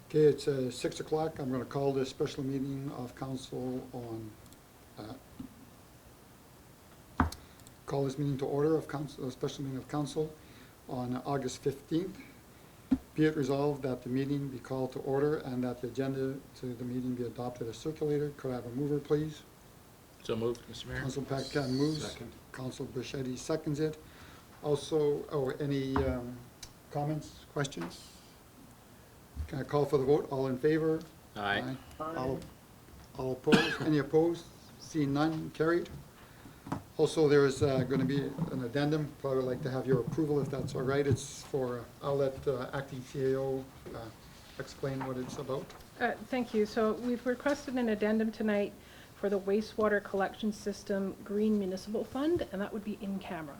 Okay, it's 6 o'clock. I'm going to call this special meeting of council on, call this meeting to order of council, a special meeting of council on August 15th. Be it resolved that the meeting be called to order and that the agenda to the meeting be adopted as circulated. Could I have a mover, please? So moved, Mr. Mayor. Council Paquette moves. Second. Council Bichetti seconds it. Also, any comments, questions? Can I call for the vote? All in favor? Aye. All opposed? Any opposed? Seeing none, carried. Also, there is going to be an addendum. Probably like to have your approval if that's all right. It's for, I'll let acting CAO explain what it's about. Thank you. So we've requested an addendum tonight for the wastewater collection system Green Municipal Fund, and that would be in camera.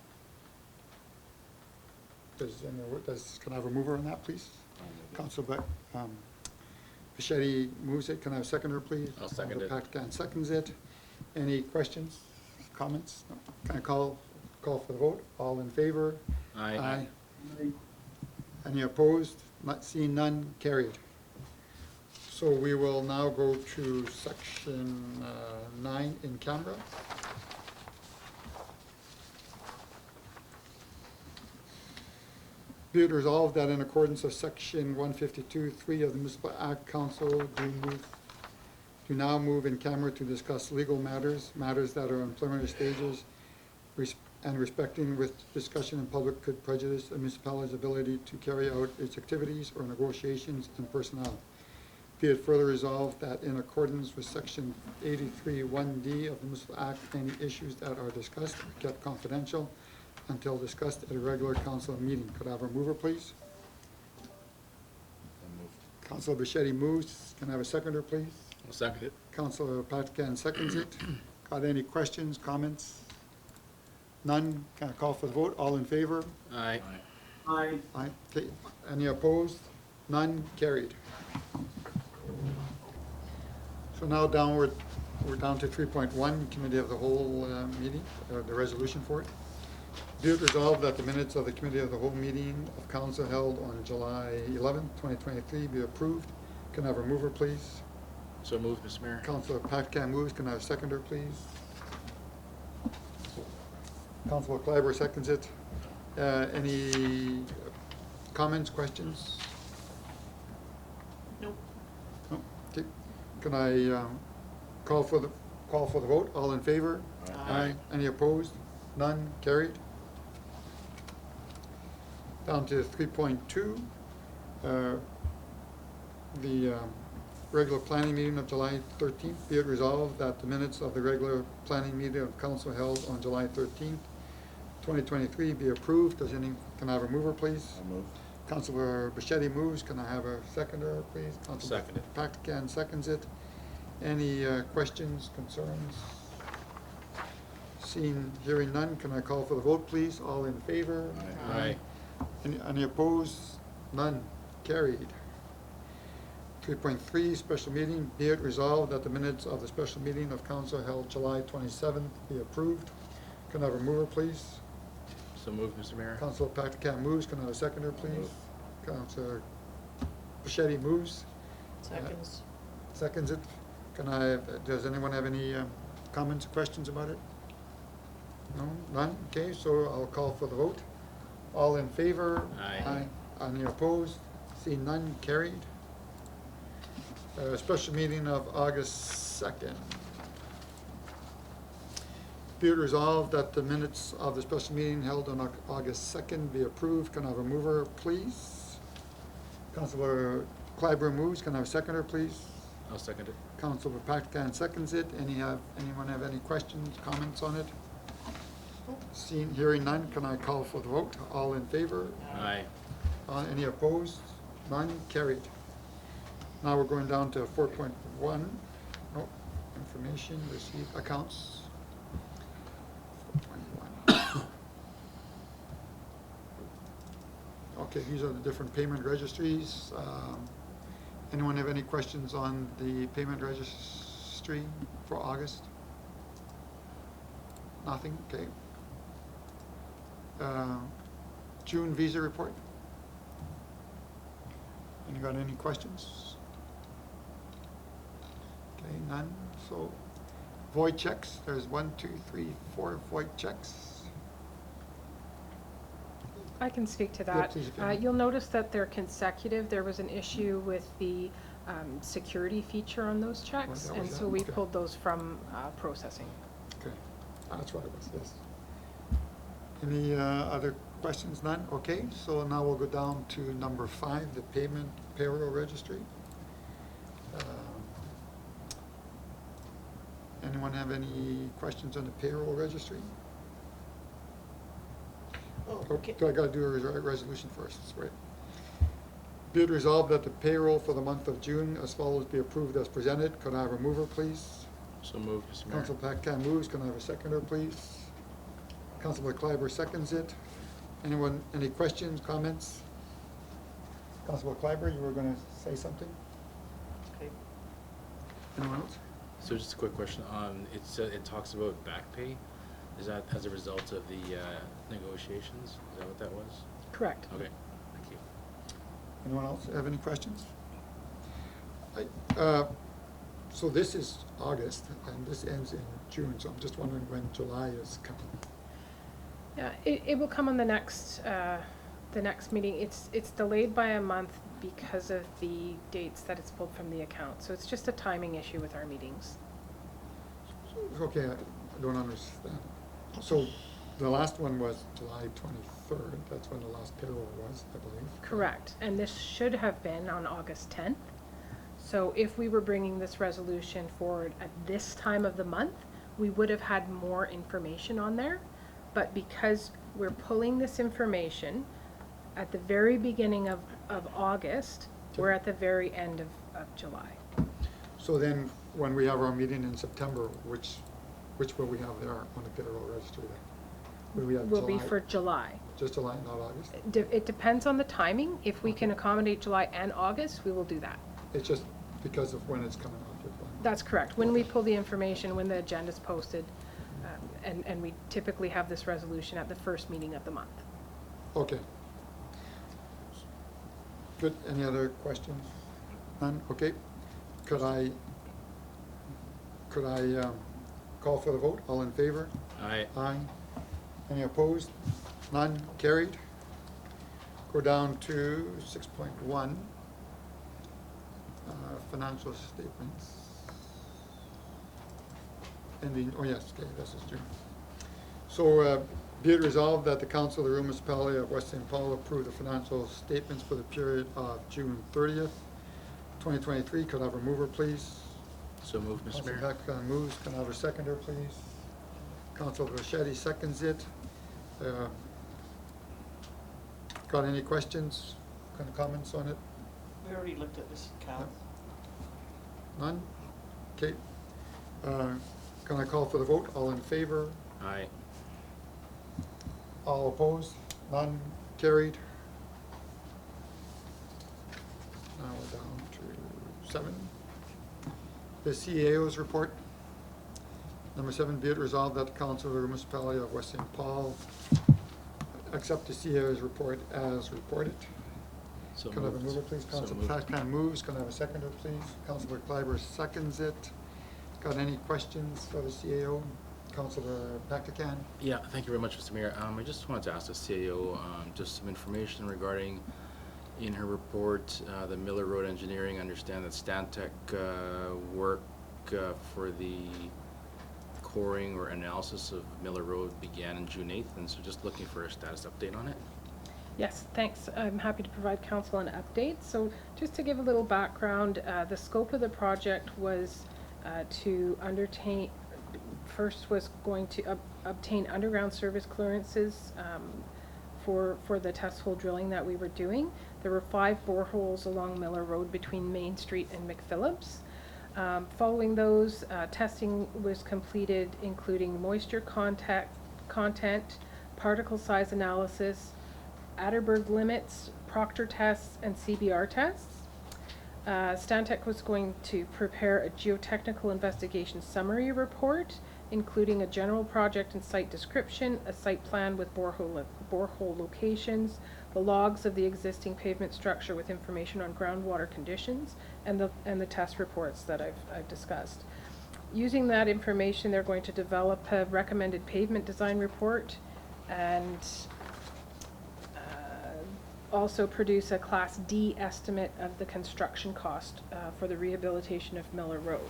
Can I have a mover on that, please? Council Bichetti moves it. Can I have a seconder, please? I'll second it. Paquette seconds it. Any questions, comments? No. Can I call for the vote? All in favor? Aye. Any opposed? Not seeing none, carried. So we will now go to section 9 in camera. Be it resolved that in accordance with section 152(3) of the Municipal Act, council do now move in camera to discuss legal matters that are in preliminary stages, and respecting with discussion in public could prejudice a municipality's ability to carry out its activities or negotiations and personnel. Be it further resolved that in accordance with section 83(1)(d) of the Municipal Act, any issues that are discussed are kept confidential until discussed at a regular council meeting. Could I have a mover, please? Councilor Bichetti moves. Can I have a seconder, please? I'll second it. Councilor Paquette seconds it. Got any questions, comments? None. Can I call for the vote? All in favor? Aye. Aye. Aye. Okay. Any opposed? None. Carried. So now we're down to 3.1, Committee of the Whole meeting, the resolution for it. Be it resolved that the minutes of the Committee of the Whole meeting of council held on July 11th, 2023 be approved. Can I have a mover, please? So moved, Mr. Mayor. Councilor Paquette moves. Can I have a seconder, please? Councilor Kleiber seconds it. Any comments, questions? Nope. No? Okay. Can I call for the vote? All in favor? Aye. Any opposed? None. Carried. Down to 3.2. The regular planning meeting of July 13th. Be it resolved that the minutes of the regular planning meeting of council held on July 13th, 2023 be approved. Can I have a mover, please? I'll move. Councilor Bichetti moves. Can I have a seconder, please? Councilor Second it. Paquette seconds it. Any questions, concerns? Hearing none, can I call for the vote, please? All in favor? Aye. Any opposed? None. Carried. 3.3, special meeting. Be it resolved that the minutes of the special meeting of council held July 27th be approved. Can I have a mover, please? So moved, Mr. Mayor. Councilor Paquette moves. Can I have a seconder, please? Move. Councilor Bichetti moves. Seconds. Seconds it. Does anyone have any comments, questions about it? No? None? Okay, so I'll call for the vote. All in favor? Aye. Any opposed? Seeing none, carried. Special meeting of August 2nd. Be it resolved that the minutes of the special meeting held on August 2nd be approved. Can I have a mover, please? Councilor Kleiber moves. Can I have a seconder, please? I'll second it. Councilor Paquette seconds it. Anyone have any questions, comments on it? Hearing none, can I call for the vote? All in favor? Aye. Any opposed? None? Carried. Now we're going down to 4.1. Oh, information, received, accounts. 4.1. Okay, these are the different payment registries. Anyone have any questions on the payment registry for August? Nothing, okay. June visa report. Any questions? Okay, none, so void checks, there's 1, 2, 3, 4 void checks. I can speak to Yeah, that. please, if you want. You'll notice that they're consecutive. There was an issue with the security feature on those checks, that and was so it? we Okay. pulled those from processing. Okay, that's what it was, yes. Any other questions? None? Okay, so now we'll go down to number 5, the payment payroll registry. Anyone have any questions on the payroll registry? Oh, Oh, okay. I gotta do a resolution first, that's right. Be it resolved that the payroll for the month of June as follows be approved as presented. Could I have a mover, please? So moved, Mr. Mayor. Council Paxton moves. Can I have a seconder, please? Councilor Kleiber seconds it. Anyone, any questions, comments? Councilor Kleiber, you were gonna say something? Okay. Anyone else? So just a quick question on, it talks about back pay. Is that as a result of the negotiations? Is that what that was? Correct. Okay, thank you. Anyone else have any questions? So this is August, and this ends in June, so I'm just wondering when July is coming. Yeah, it will come on the next meeting. It's delayed by a month because of the dates that it's pulled from the account. So it's just a timing issue with our meetings. Okay, I don't understand. So the last one was July 23rd, that's when the last payroll was, I believe. Correct, and this should have been on August 10th. So if we were bringing this resolution forward at this time of the month, we would have had more information on there. But because we're pulling this information at the very beginning of August, we're at the very end of July. So then, when we have our meeting in September, which will we have there on the payroll registry then? Will we have Will be July? for July. Just July, not August? It depends on the timing. If we can Okay. accommodate July and August, we will do that. It's just because of when it's coming off your plan. That's correct. When we Okay. pull the information, when the agenda's posted, and we typically have this resolution at the first meeting of the month. Okay. Good, any other questions? None, okay. Could I call for the vote? All in favor? Aye. Aye. Any opposed? None, carried. Go down to 6.1, financial statements. Ending, oh yes, okay, this is June. So, be it resolved that the Council of the Rural Municipality of West St. Paul approve the financial statements for the period of June 30th, 2023. Could I have a mover, please? So moved, Mr. Councilor Mayor. Paxton moves. Can I have a seconder, please? Councilor Bichetti seconds it. Got any questions, kind of comments on it? We already looked at this, Cal. None? Okay. Can I call for the vote? All in favor? Aye. All opposed? None? Carried. Now we're down to 7. The CAO's report. Number 7, be it resolved that the Council of the Municipality of West St. Paul accept the CAO's report as reported. So Can I have a moved. mover, please? So Councilor moved. Paxton moves. Can I have a seconder, please? Councilor Kleiber seconds it. Got any questions for the CAO? Councilor Paxton? Yeah, thank you very much, Mr. Mayor. I just wanted to ask the CAO just some information regarding, in her report, the Miller Road engineering. I understand that Stantec work for the coring or analysis of Miller Road began in June 8th, and so just looking for a status update on it. Yes, thanks. I'm happy to provide council an update. So just to give a little background, the scope of the project was to undertake, first was going to obtain underground service clearances for the test hole drilling that we were doing. There were 5 boreholes along Miller Road between Main Street and McPhillips. Following those, testing was completed, including moisture content, particle size analysis, Atterberg limits, Proctor tests, and CBR tests. Stantec was going to prepare a geotechnical investigation summary report including a general project and site description, a site plan with borehole locations, the logs of the existing pavement structure with information on groundwater conditions, and the test reports that I've discussed. Using that information, they're going to develop a recommended pavement design report and also produce a Class D estimate of the construction cost for the rehabilitation of Miller Road.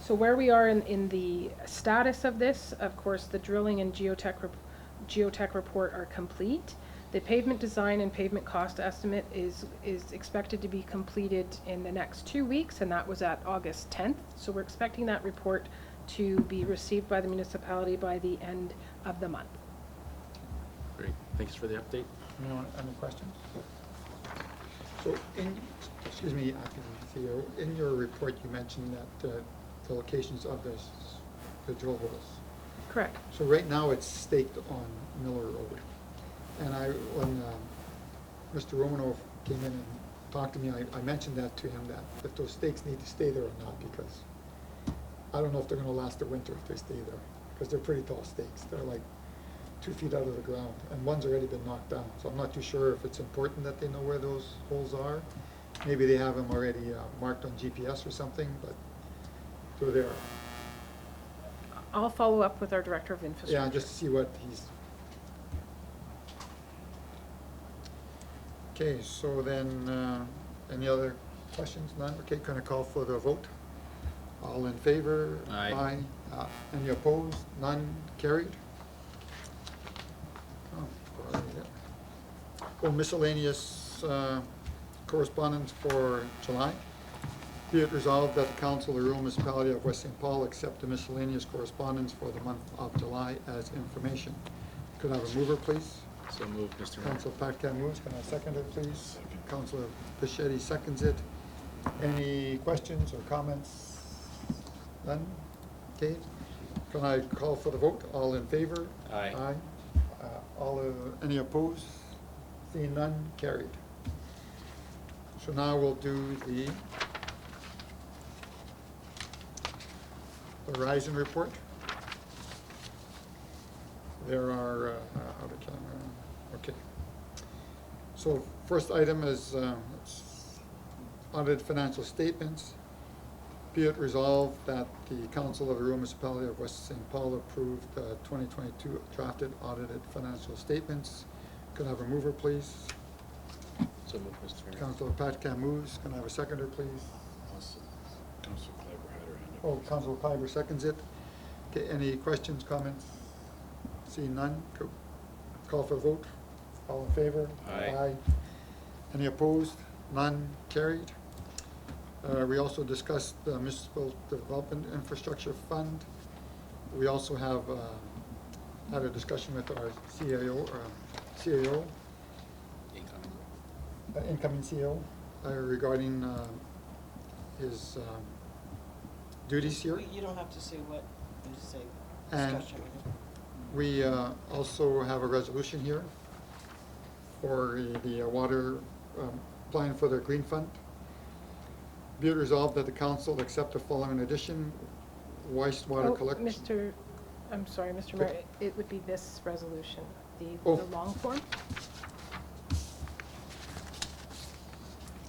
So where we are in the status of this, of course, the drilling and geotech report are complete. The pavement design and pavement cost estimate is expected to be completed in the next 2 weeks, and that was at August 10th. So we're expecting that report to be received by the municipality by the end of the month. Great, thanks for the update. Anyone, any questions? So excuse me, Acting CEO, in your report, you mentioned that the locations of the drill holes. Correct. So right now, it's staked on Miller Road. And when Mr. Romanoff came in and talked to me, I mentioned that to him, that if those stakes need to stay there or not, because I don't know if they're gonna last the winter if they stay there, because they're pretty tall stakes. They're like 2 feet out of the ground, and one's already been knocked down. So I'm not too sure if it's important that they know where those holes are. Maybe they have them already marked on GPS or something, but they're there. I'll follow up with our Director of Infrastructure. Yeah, just to see what he's. Okay, so then, any other questions? None? Okay, gonna call for the vote. All in favor? Aye. Any opposed? None? Carried? Oh, sorry, yeah. Oh, miscellaneous correspondence for July. Be it resolved that the Council of the Rural Municipality of West St. Paul accept the miscellaneous correspondence for the month of July as information. Could I have a mover, please? So moved, Mr. Mayor. Councilor Patcan moves. Can I second it, please? Councilor Bichetti seconds it. Any questions or comments? None? Okay. Can I call for the vote? All in favor? Aye. Aye. Any opposed? Seeing none? Carried. So now we'll do the Horizon report. There are, out of camera, okay. So first item is audited financial statements. Be it resolved that the Council of the Rural Municipality of West St. Paul approved 2022 drafted audited financial statements. Could I have a mover, please? So moved, Mr. Mayor. Councilor Patcan moves. Can I have a seconder, please? Councilor Kleiber had her hand up. Oh, Councilor Piper seconds it. Okay, any questions, comments? Seeing none, call for a vote. All in favor? Aye. Any opposed? None? Carried. We also discussed the Municipal Development Infrastructure Fund. We also have had a discussion with our CAO, incoming CEO, regarding his duties here. You don't have to say what, you just say And discussion. we also have a resolution here for the water, applying for the Green Fund. Be it resolved that the council accept the following addition: wastewater collection. I'm sorry, Mr. Okay. Mayor, it would be this resolution, the Oh. long form.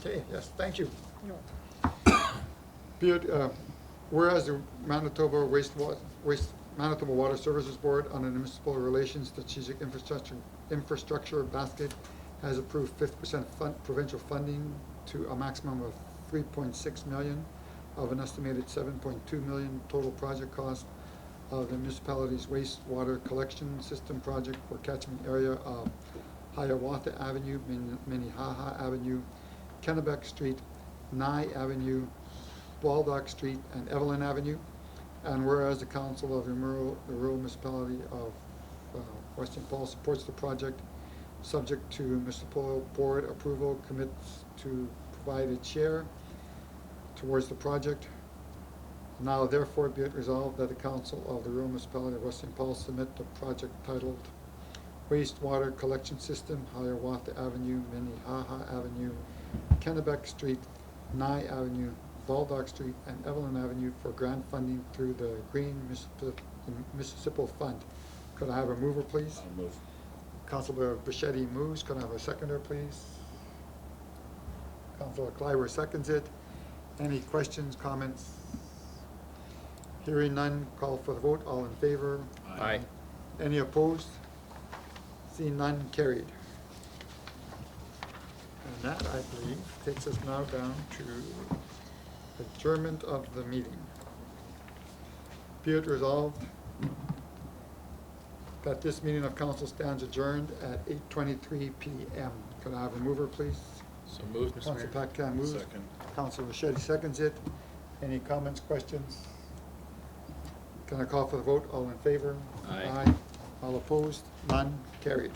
Okay, yes, thank you. No. Be it, whereas the Manitoba Manitoba Water Services Board under the Municipal Relations Strategic Infrastructure Basket has approved 50% provincial funding to a maximum of 3.6 million of an estimated 7.2 million total project cost of the municipality's wastewater collection system project for catchment area of Hiawatha Avenue, Minnehaha Avenue, Kennebec Street, Nye Avenue, Baldock Street, and Evelyn Avenue. And whereas the Council of the Rural Municipality of West St. Paul supports the project, subject to municipal board approval, commits to provide a chair towards the project. Now therefore be it resolved that the Council of the Rural Municipality of West St. Paul submit the project titled Wastewater Collection System, Hiawatha Avenue, Minnehaha Avenue, Kennebec Street, Nye Avenue, Baldock Street, and Evelyn Avenue for grant funding through the Green the Municipal Fund. Could I have a mover, please? I'll move. Councilor Bichetti moves. Could I have a seconder, please? Councilor Clyber seconds it. Any questions, comments? Hearing none, call for the vote. All in favor? Aye. Any opposed? Seeing none, carried. And that, I believe, takes us now down to adjournment of the meeting. Be it resolved that this meeting of council stands adjourned at 8:23 PM. Could I have a mover, please? So moved, Mr. Mayor. Council Patcan moves. Second. Council Bichetti seconds it. Any comments, questions? Can I call for the vote? All in favor? Aye. All opposed? None? Carried.